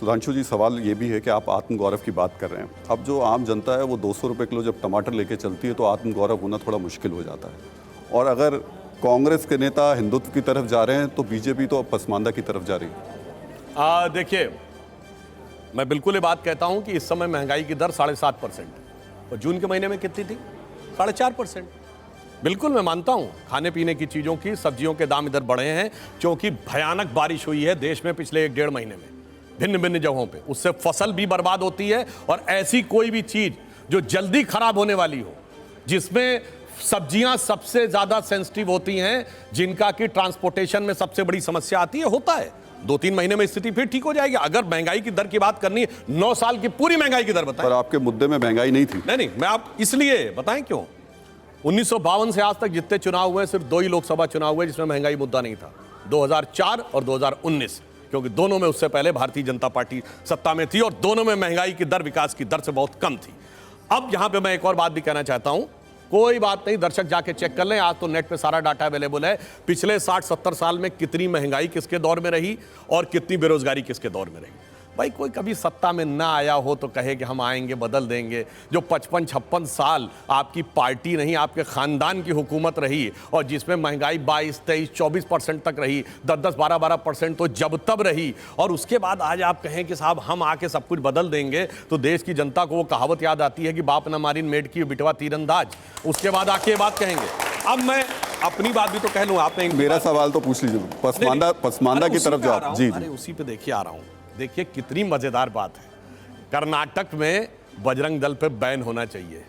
सुधांशु जी, सवाल ये भी है कि आप आत्मगौरव की बात कर रहे हैं। अब जो आम जनता है वो 200 रुपये किलो जब टमाटर लेके चलती है तो आत्मगौरव होना थोड़ा मुश्किल हो जाता है। और अगर कांग्रेस के नेता हिंदुत्व की तरफ जा रहे हैं तो बीजेपी तो अब पसमानदा की तरफ जा रही है। देखिए, मैं बिल्कुल ये बात कहता हूं कि इस समय महंगाई की दर 7.5% है और जून के महीने में कितनी थी? 4.5%। बिल्कुल मैं मानता हूं खाने पीने की चीज़ों की, सब्जियों के दाम इधर बढ़े हैं क्योंकि भयानक बारिश हुई है देश में पिछले 1-1.5 महीने में भिन्न भिन्न जगहों पे। उससे फसल भी बर्बाद होती है और ऐसी कोई भी चीज़ जो जल्दी खराब होने वाली हो, जिसमें सब्जियां सबसे ज़्यादा सेंसिटिव होती हैं, जिनका कि ट्रांसपोर्टेशन में सबसे बड़ी समस्या आती है, होता है 2-3 महीने में स्थिति फिर ठीक हो जाएगी। अगर महंगाई की दर की बात करनी है, 9 साल की पूरी महंगाई की दर बताएं। पर आपके मुद्दे में महंगाई नहीं थी। नहीं, मैं आप इसलिए बताएं क्यों। 1952 से आज तक जितने चुनाव हुए सिर्फ 2 ही लोकसभा चुनाव हुए जिसमें महंगाई मुद्दा नहीं था, 2004 और 2019, क्योंकि दोनों में उससे पहले भारतीय जनता पार्टी सत्ता में थी और दोनों में महंगाई की दर विकास की दर से बहुत कम थी। अब यहां पे मैं एक और बात भी कहना चाहता हूं, कोई बात नहीं, दर्शक जाके चेक कर लें, आज तो नेट पे सारा डाटा अवेलेबल है। पिछले 60-70 साल में कितनी महंगाई किसके दौर में रही और कितनी बेरोजगारी किसके दौर में रही। भाई कोई कभी सत्ता में ना आया हो तो कहे कि हम आएंगे बदल देंगे। जो 55-56 साल आपकी पार्टी नहीं, आपके खानदान की हुकूमत रही और जिसमें महंगाई 22-23-24% तक रही, 10-10, 12-12% तो जब तब रही, और उसके बाद आज आप कहें कि साहब हम आके सब कुछ बदल देंगे, तो देश की जनता को वो कहावत याद आती है कि बाप न मारिन मेड की बिटवा तीरंदाज। उसके बाद आके ये बात कहेंगे। अब मैं अपनी बात भी तो कह लूँ, आपने मेरा सवाल तो पूछ लीजिए, पसमानदा की तरफ जाओ। जी, अरे उसी पे देखिए आ रहा हूँ। देखिए कितनी मजेदार बात है, कर्नाटक में बजरंग दल पे बैन होना चाहिए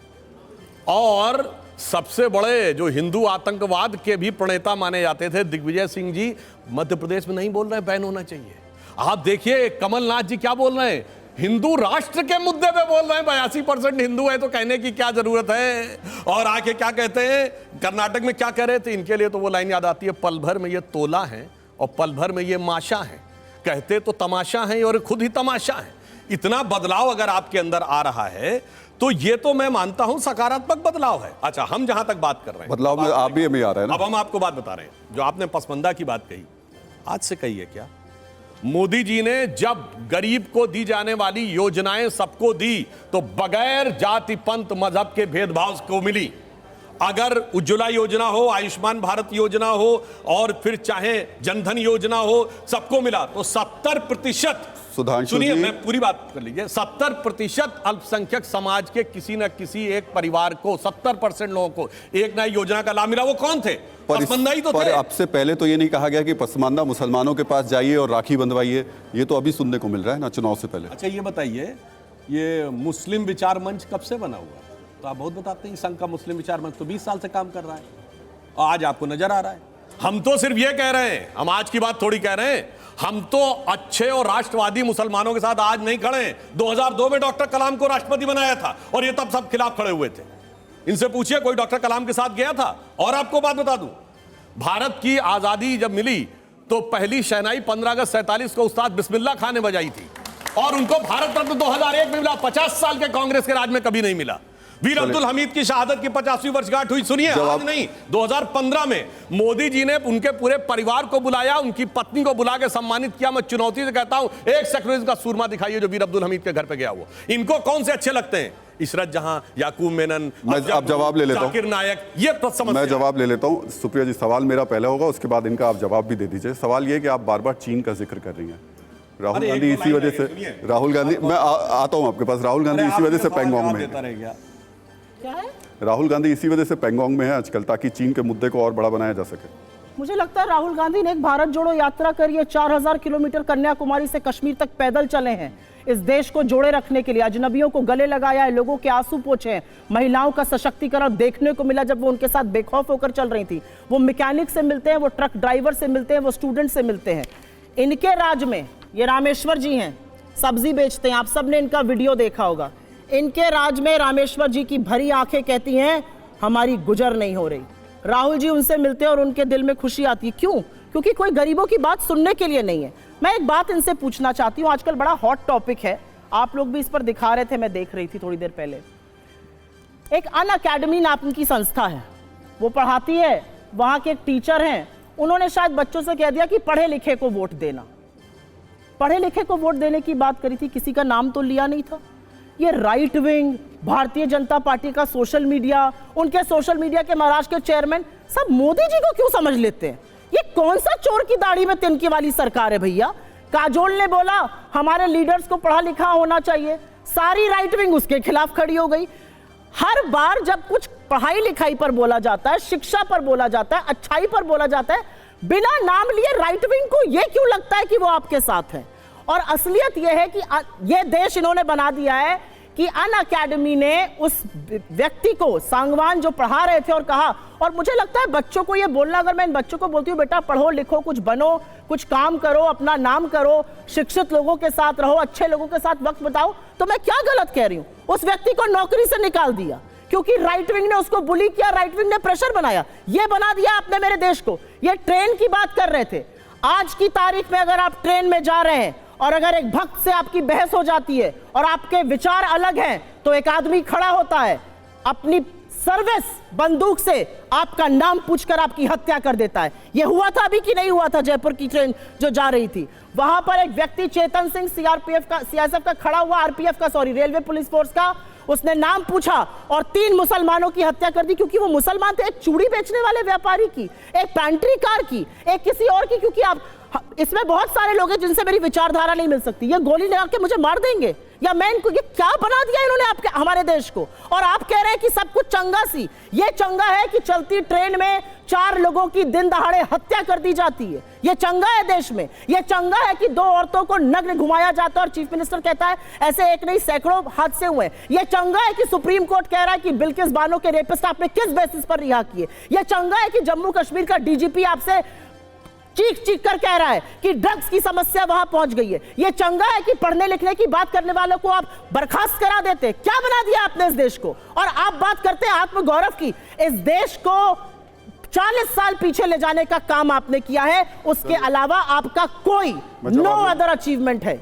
और सबसे बड़े जो हिंदू आतंकवाद के भी प्रणेता माने जाते थे दिग्विजय सिंह जी मध्य प्रदेश में नहीं बोल रहे बैन होना चाहिए। आप देखिए कमलनाथ जी क्या बोल रहे हैं, हिंदू राष्ट्र के मुद्दे पे बोल रहे हैं। 82% हिंदू है तो कहने की क्या जरूरत है। और आके क्या कहते हैं, कर्नाटक में क्या कह रहे थे, इनके लिए तो वो लाइन याद आती है, पल भर में ये तोला है और पल भर में ये माशा है, कहते तो तमाशा है और खुद ही तमाशा है। इतना बदलाव अगर आपके अंदर आ रहा है तो ये तो मैं मानता हूं सकारात्मक बदलाव है। अच्छा, हम जहां तक बात कर रहे हैं बदलाव में आप भी हमें आ रहा है ना। अब हम आपको बात बता रहे हैं, जो आपने पसमानदा की बात कही, आज से कही है क्या? मोदी जी ने जब गरीब को दी जाने वाली योजनाएं सबको दी तो बगैर जाति पंथ मजहब के भेदभाव को मिली। अगर उज्ज्वला योजना हो, आयुष्मान भारत योजना हो और फिर चाहे जनधन योजना हो, सबको मिला तो 70%, सुनिए मैं पूरी बात कर लीजिए, 70% अल्पसंख्यक समाज के किसी न किसी एक परिवार को, 70% लोगों को एक नई योजना का लाभ मिला। वो कौन थे? पसमानदा ही तो थे। अब से पहले तो ये नहीं कहा गया कि पसमानदा मुसलमानों के पास जाइए और राखी बंधवाइए, ये तो अभी सुनने को मिल रहा है ना चुनाव से पहले। अच्छा ये बताइए, ये मुस्लिम विचार मंच कब से बना हुआ? तो आप बहुत बताते हैं संघ का मुस्लिम विचार मंच तो 20 साल से काम कर रहा है और आज आपको नजर आ रहा है। हम तो सिर्फ ये कह रहे हैं, हम आज की बात थोड़ी कह रहे हैं, हम तो अच्छे और राष्ट्रवादी मुसलमानों के साथ आज नहीं खड़े हैं। 2002 में डॉक्टर कलाम को राष्ट्रपति बनाया था और ये तब सब खिलाफ खड़े हुए थे। इनसे पूछिए कोई डॉक्टर कलाम के साथ गया था? और आपको बात बता दूं, भारत की आजादी जब मिली तो पहली शहनाई 15 अगस्त 47 को उस्ताद बिस्मिल्लाह खान ने बजाई थी और उनको भारत रत्न 2001 में मिला। 50 साल के कांग्रेस के राज में कभी नहीं मिला। वीर अब्दुल हमीद की शहादत की 50वीं वर्षगांठ हुई, सुनिए आज नहीं, 2015 में मोदी जी ने उनके पूरे परिवार को बुलाया, उनकी पत्नी को बुला के सम्मानित किया। मैं चुनौती से कहता हूं, एक सेक्युलरिज्म का सूरमा दिखाइए जो वीर अब्दुल हमीद के घर पे गया हुआ। इनको कौन से अच्छे लगते हैं? इशरत जहां, याकूब मेनन, मैं जवाब ले लेता हूं, जाकिर नायक, ये मैं जवाब ले लेता हूं। सुप्रिया जी, सवाल मेरा पहला होगा, उसके बाद इनका आप जवाब भी दे दीजिए। सवाल ये कि आप बार बार चीन का जिक्र कर रही हैं। राहुल गांधी इसी वजह से, राहुल गांधी, मैं आता हूं आपके पास, राहुल गांधी इसी वजह से पेंगोंग में है। क्या है? राहुल गांधी इसी वजह से पेंगोंग में है आजकल, ताकि चीन के मुद्दे को और बड़ा बनाया जा सके। मुझे लगता है राहुल गांधी ने एक भारत जोड़ो यात्रा करी है, 4000 किलोमीटर कन्याकुमारी से कश्मीर तक पैदल चले हैं इस देश को जोड़े रखने के लिए। अजनबियों को गले लगाया है, लोगों के आंसू पोंछे हैं, महिलाओं का सशक्तिकरण देखने को मिला जब वो उनके साथ बेखौफ होकर चल रही थी। वो मैकेनिक से मिलते हैं, वो ट्रक ड्राइवर से मिलते हैं, वो स्टूडेंट से मिलते हैं। इनके राज में, ये रामेश्वर जी हैं, सब्जी बेचते हैं, आप सबने इनका वीडियो देखा होगा। इनके राज में रामेश्वर जी की भरी आंखें कहती हैं हमारी गुजर नहीं हो रही। राहुल जी उनसे मिलते हैं और उनके दिल में खुशी आती है। क्यों? क्योंकि कोई गरीबों की बात सुनने के लिए नहीं है। मैं एक बात इनसे पूछना चाहती हूँ, आजकल बड़ा हॉट टॉपिक है, आप लोग भी इस पर दिखा रहे थे, मैं देख रही थी थोड़ी देर पहले। एक अन अकेडमी नाम की संस्था है, वो पढ़ाती है, वहां के एक टीचर हैं, उन्होंने शायद बच्चों से कह दिया कि पढ़े लिखे को वोट देना। पढ़े लिखे को वोट देने की बात करी थी, किसी का नाम तो लिया नहीं था। ये right wing, Bharatiya Janata party का सोशल मीडिया, उनके सोशल मीडिया के महाराष्ट्र के चेयरमैन सब मोदी जी को क्यों समझ लेते हैं? ये कौन सा चोर की दाढ़ी में तिनकी वाली सरकार है भैया? काजोल ने बोला हमारे लीडर्स को पढ़ा लिखा होना चाहिए, सारी राइट विंग उसके खिलाफ खड़ी हो गई। हर बार जब कुछ पढ़ाई लिखाई पर बोला जाता है, शिक्षा पर बोला जाता है, अच्छाई पर बोला जाता है, बिना नाम लिए राइट विंग को यह क्यों लगता है कि वो आपके साथ है? और असलियत यह है कि यह देश इन्होंने बना दिया है कि अन अकेडमी ने उस व्यक्ति को, सांगवान जो पढ़ा रहे थे, और कहा, और मुझे लगता है बच्चों को यह बोलना, अगर मैं इन बच्चों को बोलती हूँ बेटा पढ़ो लिखो, कुछ बनो, कुछ काम करो, अपना नाम करो, शिक्षित लोगों के साथ रहो, अच्छे लोगों के साथ वक्त बिताओ, तो मैं क्या गलत कह रही हूँ? उस व्यक्ति को नौकरी से निकाल दिया क्योंकि राइट विंग ने उसको बुली किया, राइट विंग ने प्रेशर बनाया। यह बना दिया आपने मेरे देश को। ये ट्रेन की बात कर रहे थे, आज की तारीख में अगर आप ट्रेन में जा रहे हैं और अगर एक भक्त से आपकी बहस हो जाती है और आपके विचार अलग हैं, तो एक आदमी खड़ा होता है, अपनी सर्विस बंदूक से आपका नाम पूछकर आपकी हत्या कर देता है। यह हुआ था अभी कि नहीं हुआ था? जयपुर की ट्रेन जो जा रही थी, वहां पर एक व्यक्ति चेतन सिंह सीआरपीएफ का खड़ा हुआ, रेलवे पुलिस फोर्स का, उसने नाम पूछा और 3 मुसलमानों की हत्या कर दी क्योंकि वो मुसलमान थे। एक चूड़ी बेचने वाले व्यापारी की, एक पैंट्री कार की, एक किसी और की, क्योंकि आप इसमें बहुत सारे लोग हैं जिनसे मेरी विचारधारा नहीं मिल सकती। ये गोली लगा के मुझे मार देंगे या मैं इनको, ये क्या बना दिया इन्होंने आपके हमारे देश को? और आप कह रहे हैं कि सब कुछ चंगा सी। ये चंगा है कि चलती ट्रेन में 4 लोगों की दिन दहाड़े हत्या कर दी जाती है? ये चंगा है देश में? ये चंगा है कि 2 औरतों को नग्न घुमाया जाता है और चीफ मिनिस्टर कहता है ऐसे एक नहीं सैकड़ों हादसे हुए? ये चंगा है कि सुप्रीम कोर्ट कह रहा है कि बिल्किस बानो के रेपिस्ट आपने किस बेसिस पर रिहा किए? ये चंगा है कि जम्मू कश्मीर का डीजीपी आपसे चीख चीख कर कह रहा है कि ड्रग्स की समस्या वहां पहुंच गई है? ये चंगा है कि पढ़ने लिखने की बात करने वालों को आप बर्खास्त करा देते? क्या बना दिया आपने इस देश को? और आप बात करते हैं आत्मगौरव की। इस देश को 40 साल पीछे ले जाने का काम आपने किया है, उसके अलावा आपका कोई नो अदर अचीवमेंट है।